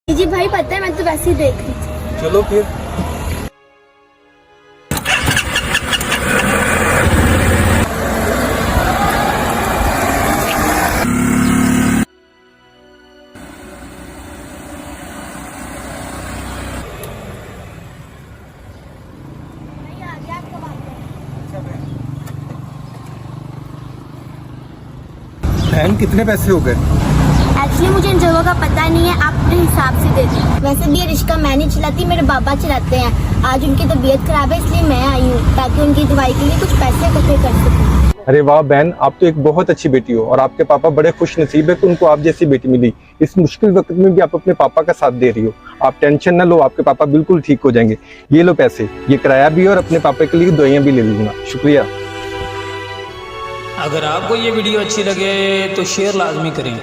जी भाई पता है, मैं तो वैसे ही देख रही थी। चलो फिर। बहन कितने पैसे हो गए? एक्चुअली मुझे इन जगहों का पता नहीं है, आप अपने हिसाब से दे दें। वैसे भी ये रिक्शा मैं नहीं चलाती, मेरे बाबा चलाते हैं। आज उनकी तबीयत खराब है इसलिए मैं आई हूँ ताकि उनकी दवाई के लिए कुछ पैसे इकट्ठे कर सकूँ। अरे वाह बहन, आप तो एक बहुत अच्छी बेटी हो और आपके पापा बड़े खुश नसीब है कि उनको आप जैसी बेटी मिली। इस मुश्किल वक्त में भी आप अपने पापा का साथ दे रही हो। आप टेंशन न लो, आपके पापा बिल्कुल ठीक हो जाएंगे। ये लो पैसे, ये किराया भी और अपने पापा के लिए दवाइयाँ भी ले लूंगा। शुक्रिया। अगर आपको ये वीडियो अच्छी लगे तो शेयर लाजमी करें।